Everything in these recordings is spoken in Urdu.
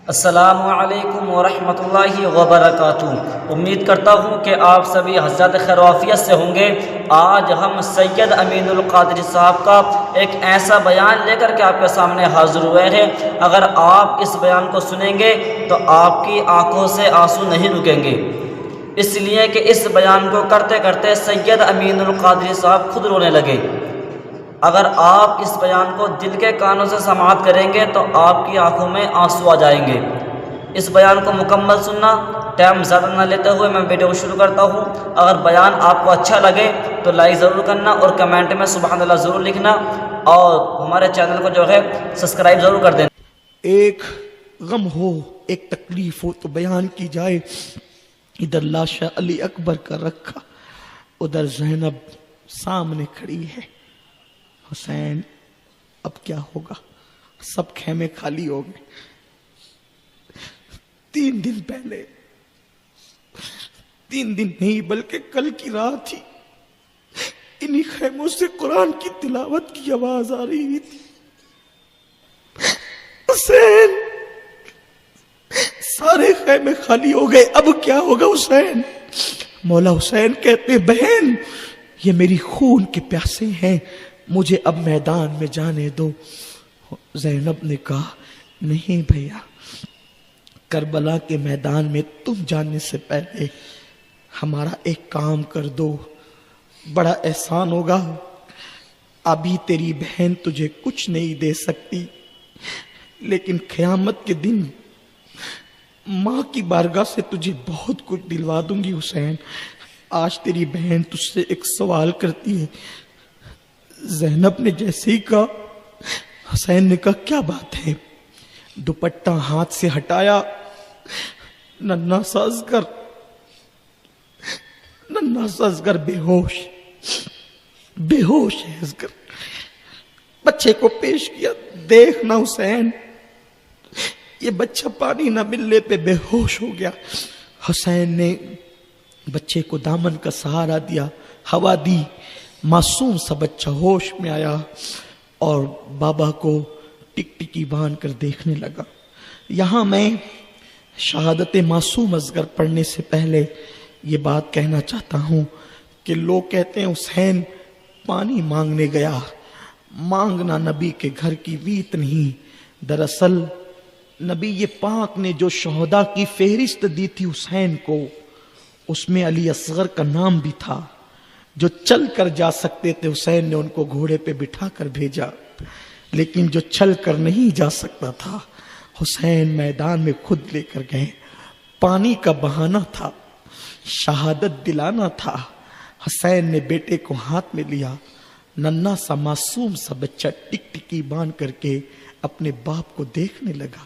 السلام علیکم ورحمۃ اللہ وبرکاتہ۔ امید کرتا ہوں کہ آپ سبھی حضرت خیر و عافیت سے ہوں گے۔ آج ہم سید امین القادری صاحب کا ایک ایسا بیان لے کر کے آپ کے سامنے حاضر ہوئے ہیں۔ اگر آپ اس بیان کو سنیں گے تو آپ کی آنکھوں سے آنسو نہیں رکیں گے، اس لیے کہ اس بیان کو کرتے کرتے سید امین القادری صاحب خود رونے لگے۔ اگر آپ اس بیان کو دل کے کانوں سے سماعت کریں گے تو آپ کی آنکھوں میں آنسو آ جائیں گے۔ اس بیان کو مکمل سننا۔ ٹائم زیادہ نہ لیتے ہوئے میں ویڈیو کو شروع کرتا ہوں۔ اگر بیان آپ کو اچھا لگے تو لائک ضرور کرنا اور کمنٹ میں سبحان اللہ ضرور لکھنا، اور ہمارے چینل کو جو ہے سبسکرائب ضرور کر دینا۔ ایک غم ہو، ایک تکلیف ہو تو بیان کی جائے۔ ادھر لاشا علی اکبر کا رکھا، ادھر زینب سامنے کھڑی ہے۔ حسین اب کیا ہوگا؟ سب خیمے خالی ہو گئے۔ 3 دن پہلے، 3 دن نہیں بلکہ کل کی رات تھی، انہی خیموں سے قرآن کی تلاوت کی آواز آ رہی تھی۔ حسین، سارے خیمے خالی ہو گئے، اب کیا ہوگا حسین؟ مولا حسین کہتے بہن یہ میری خون کے پیاسے ہیں، مجھے اب میدان میں جانے دو۔ زینب نے کہا نہیں بھیا، کربلا کے میدان میں تم جانے سے پہلے ہمارا ایک کام کر دو، بڑا احسان ہوگا۔ ابھی تیری بہن تجھے کچھ نہیں دے سکتی، لیکن قیامت کے دن ماں کی بارگاہ سے تجھے بہت کچھ دلوا دوں گی۔ حسین، آج تیری بہن تجھ سے ایک سوال کرتی ہے۔ زینب نے جیسے ہی کہا، حسین نے کہا کیا بات ہے؟ دوپٹہ ہاتھ سے ہٹایا، ننھا سا اصغر بے ہوش ہے۔ اصغر بچے کو پیش کیا، دیکھنا حسین یہ بچہ پانی نہ ملنے پہ بے ہوش ہو گیا۔ حسین نے بچے کو دامن کا سہارا دیا، ہوا دی، معصوم سا بچہ ہوش میں آیا اور بابا کو ٹک ٹکی باندھ کر دیکھنے لگا۔ یہاں میں شہادت معصوم اصغر پڑھنے سے پہلے یہ بات کہنا چاہتا ہوں کہ لوگ کہتے ہیں حسین پانی مانگنے گیا، مانگنا نبی کے گھر کی ویت نہیں۔ دراصل نبی یہ پاک نے جو شہداء کی فہرست دی تھی حسین کو، اس میں علی اصغر کا نام بھی تھا۔ جو چل کر جا سکتے تھے حسین نے ان کو گھوڑے پہ بٹھا کر بھیجا، لیکن جو چل کر نہیں جا سکتا تھا حسین میدان میں خود لے کر گئے۔ پانی کا بہانہ تھا، شہادت دلانا تھا۔ حسین نے بیٹے کو ہاتھ میں لیا، ننھا سا معصوم سا بچہ ٹک ٹکی باندھ کر کے اپنے باپ کو دیکھنے لگا۔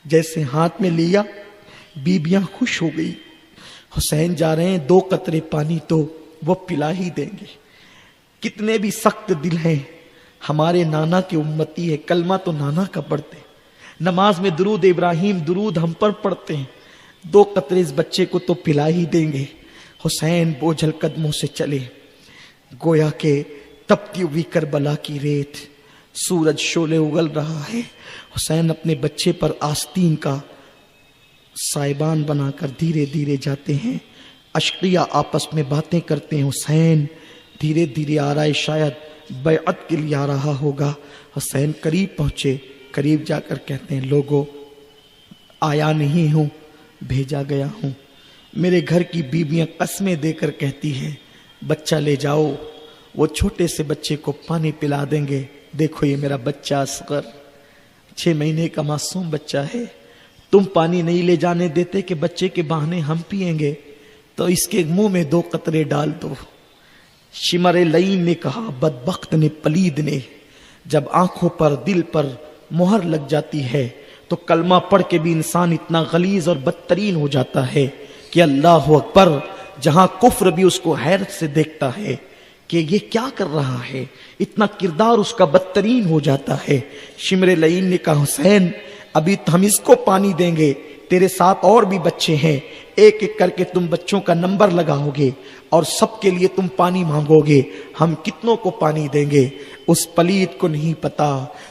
جیسے ہاتھ میں لیا، بیبیاں خوش ہو گئی۔ حسین جا رہے ہیں، 2 قطرے پانی تو وہ پلا ہی دیں گے۔ کتنے بھی سخت دل ہیں، ہمارے نانا کے امتی ہے، کلمہ تو نانا کا پڑھتے، نماز میں درود ابراہیم درود ہم پر پڑھتے ہیں، 2 قطرے اس بچے کو تو پلا ہی دیں گے۔ حسین بوجھل قدموں سے چلے، گویا کہ تپتی ہوئی کربلا کی ریت، سورج شعلے اگل رہا ہے۔ حسین اپنے بچے پر آستین کا سائبان بنا کر دھیرے دھیرے جاتے ہیں۔ اشقیہ آپس میں باتیں کرتے ہیں، حسین دھیرے دھیرے آ رہا ہے، شاید بیعت کے لیے آ رہا ہوگا۔ حسین قریب پہنچے، قریب جا کر کہتے ہیں لوگوں آیا نہیں ہوں، بھیجا گیا ہوں۔ میرے گھر کی بیویاں قسمیں دے کر کہتی ہیں بچہ لے جاؤ، وہ چھوٹے سے بچے کو پانی پلا دیں گے۔ دیکھو یہ میرا بچہ اصغر 6 مہینے کا معصوم بچہ ہے، تم پانی نہیں لے جانے دیتے کہ بچے کے بہانے ہم پئیں گے، تو اس کے منہ میں 2 قطرے ڈال دو۔ شمر لعین نے کہا، بدبخت نے، پلید نے، جب آنکھوں پر دل پر مہر لگ جاتی ہے تو کلمہ پڑھ کے بھی انسان اتنا غلیظ اور بدترین ہو جاتا ہے کہ اللہ اکبر، جہاں کفر بھی اس کو حیرت سے دیکھتا ہے کہ یہ کیا کر رہا ہے، اتنا کردار اس کا بدترین ہو جاتا ہے۔ شمر لعین نے کہا حسین ابھی تو ہم اس کو پانی دیں گے، تیرے ساتھ اور بھی بچے ہیں، ایک ایک کر کے تم بچوں کا نمبر لگاؤ گے اور سب کے لیے تم پانی مانگو گے، ہم کتنوں کو پانی دیں گے؟ اس پلید کو نہیں پتا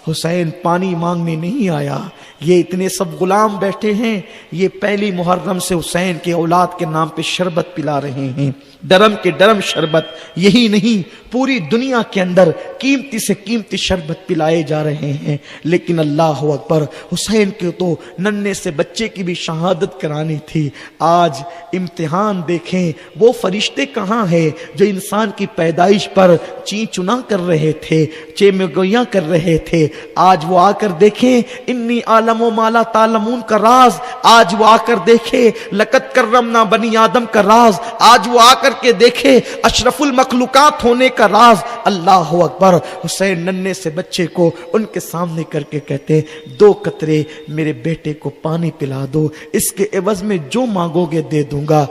حسین پانی مانگنے نہیں آیا، یہ اتنے سب غلام بیٹھے ہیں، یہ پہلی محرم سے حسین کے اولاد کے نام پہ شربت پلا رہے ہیں، ڈرم کے ڈرم شربت، یہی نہیں پوری دنیا کے اندر قیمتی سے قیمتی شربت پلائے جا رہے ہیں، لیکن اللہ اکبر، حسین کے تو ننھے سے بچے کی بھی شہادت کرانی تھی۔ آج امتحان دیکھیں، وہ فرشتے کہاں ہیں جو انسان کی پیدائش پر چین چنا کر رہے تھے، چیمگویاں کر رہے تھے، آج وہ آ کر دیکھیں انی عالم و مالا تعلمون کا راز، آج وہ آ کر دیکھیں لقد کرمنا بنی آدم کا راز، آج وہ آ کر کے دیکھے اشرف المخلوقات ہونے کا راز۔ اللہ اکبر، حسین ننھے سے بچے کو ان کے سامنے کر کے کہتے 2 قطرے میرے بیٹے کو پانی پلا دو، اس کے عوض میں جو مانگو گے دے دوں گا۔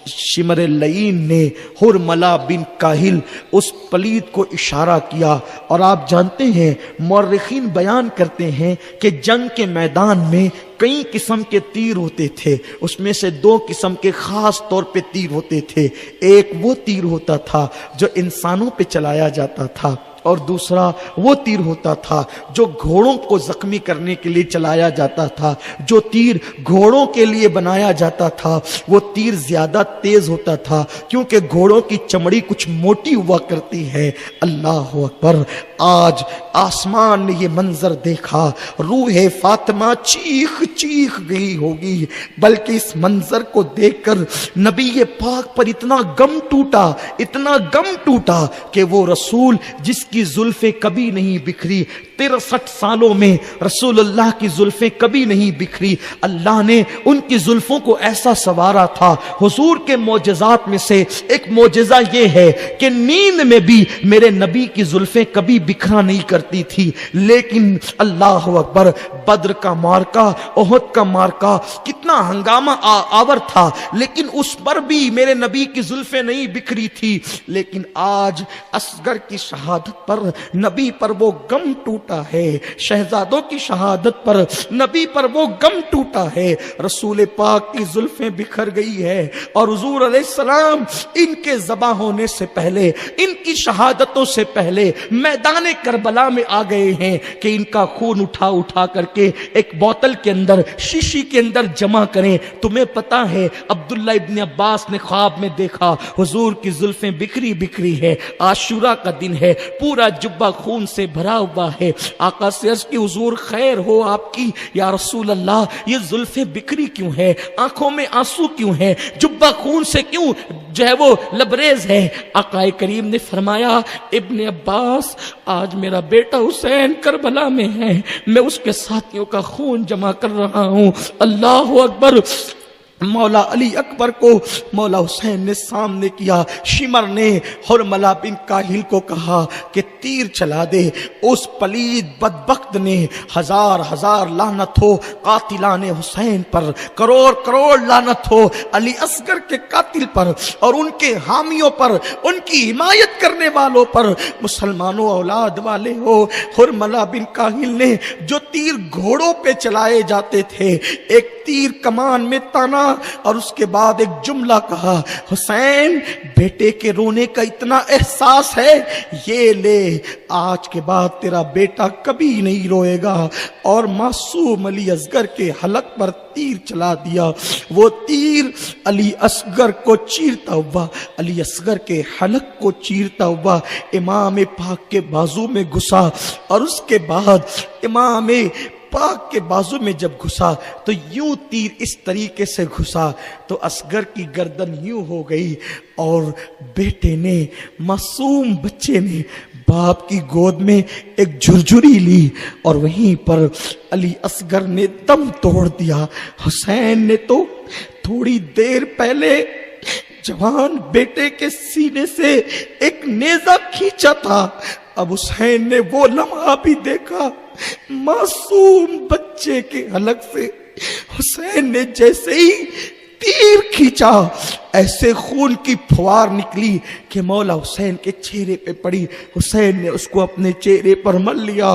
شمر لعین نے حرملہ بن کاہل اس پلید کو اشارہ کیا، اور آپ جانتے ہیں مورخین بیان کرتے ہیں کہ جنگ کے میدان میں کئی قسم کے تیر ہوتے تھے، اس میں سے 2 قسم کے خاص طور پہ تیر ہوتے تھے، ایک وہ تیر ہوتا تھا جو انسانوں پہ چلایا جاتا تھا، اور دوسرا وہ تیر ہوتا تھا جو گھوڑوں کو زخمی کرنے کے لیے چلایا جاتا تھا۔ جو تیر گھوڑوں کے لیے بنایا جاتا تھا وہ تیر زیادہ تیز ہوتا تھا، کیونکہ گھوڑوں کی چمڑی کچھ موٹی ہوا کرتی ہے۔ اللہ اکبر، آج آسمان نے یہ منظر دیکھا، روح فاطمہ چیخ چیخ گئی ہوگی، بلکہ اس منظر کو دیکھ کر نبی پاک پر اتنا غم ٹوٹا، اتنا غم ٹوٹا کہ وہ رسول جس کی زلفیں کبھی نہیں بکھری، 63 سالوں میں رسول اللہ کی زلفیں کبھی نہیں بکھری، اللہ نے ان کی زلفوں کو ایسا سنوارا تھا۔ حضور کے معجزات میں سے ایک معجزہ یہ ہے کہ نیند میں بھی میرے نبی کی زلفیں کبھی بکھرا نہیں کرتی تھی، لیکن اللہ اکبر، بدر کا مارکا، احد کا مارکا کتنا ہنگامہ آور تھا، لیکن اس پر بھی میرے نبی کی زلفیں نہیں بکھری تھی۔ لیکن آج اصغر کی شہادت پر نبی پر وہ غم ٹوٹا ہے، شہزادوں کی شہادت پر نبی پر وہ غم ٹوٹا ہے، رسول پاک کی زلفیں بکھر گئی ہے، اور حضور علیہ السلام ان کے ذبح ہونے سے پہلے، ان کی شہادتوں سے پہلے میدان کربلا میں آ گئے ہیں کہ ان کا خون اٹھا اٹھا کر کے ایک بوتل کے اندر، شیشی کے اندر جمع کریں۔ تمہیں پتا ہے عبداللہ ابن عباس نے خواب میں دیکھا حضور کی زلفیں بکھری بکھری ہے، عاشورہ کا دن ہے، پورا جبہ خون سے بھرا ہوا ہے۔ آقا سے عرض کی حضور خیر ہو آپ کی، یا رسول اللہ یہ زلفیں بکھری کیوں ہے، آنکھوں میں آنسو کیوں ہے، جبہ خون سے کیوں جو ہے وہ لبریز ہے؟ آقا کریم نے فرمایا ابن عباس آج میرا بیٹا حسین کربلا میں ہے، میں اس کے ساتھیوں کا خون جمع کر رہا ہوں۔ اللہ اکبر، مولا علی اکبر کو مولا حسین نے سامنے کیا، شمر نے حرملہ بن کاہل کو کہا کہ تیر چلا دے۔ اس پلید بدبخت نے ہزار ہزار لعنت ہو قاتلان حسین پر، کروڑ کروڑ لعنت ہو علی اصغر کے قاتل پر اور ان کے حامیوں پر، ان کی حمایت کرنے والوں پر، مسلمانوں اولاد والے ہو۔ حرملہ بن کاہل نے جو تیر گھوڑوں پہ چلائے جاتے تھے، ایک تیر کمان میں تانا اور اس کے بعد ایک جملہ کہا، حسین بیٹے کے رونے کا اتنا احساس ہے، یہ لے آج کے بعد تیرا بیٹا کبھی نہیں روئے گا، اور معصوم علی اصغر کے حلق پر تیر چلا دیا۔ وہ تیر علی اصغر کو چیرتا ہوا، علی اصغر کے حلق کو چیرتا ہوا امام پاک کے بازو میں گھسا، اور اس کے بعد امام پاک کے بازو میں جب گھسا تو یوں تیر اس طریقے سے گھسا تو اصغر کی گردن یوں ہو گئی، اور بیٹے نے، معصوم بچے نے باپ کی گود میں ایک جھرجھری لی، اور وہیں پر علی اصغر نے دم توڑ دیا۔ حسین نے تو تھوڑی دیر پہلے جوان بیٹے کے سینے سے ایک نیزہ کھینچا تھا، اب حسین نے وہ لمحہ بھی دیکھا، معصوم بچے کے حلق سے حسین نے جیسے ہی تیر کھینچا، ایسے خون کی پھوار نکلی کہ مولا حسین کے چہرے پہ پڑی۔ حسین نے اس کو اپنے چہرے پر مل لیا،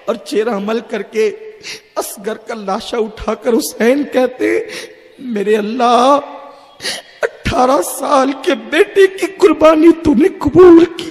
اور چہرہ مل کر کے اصغر کا لاشا اٹھا کر حسین کہتے، میرے اللہ 18 سال کے بیٹے کی قربانی تو نے قبول کی،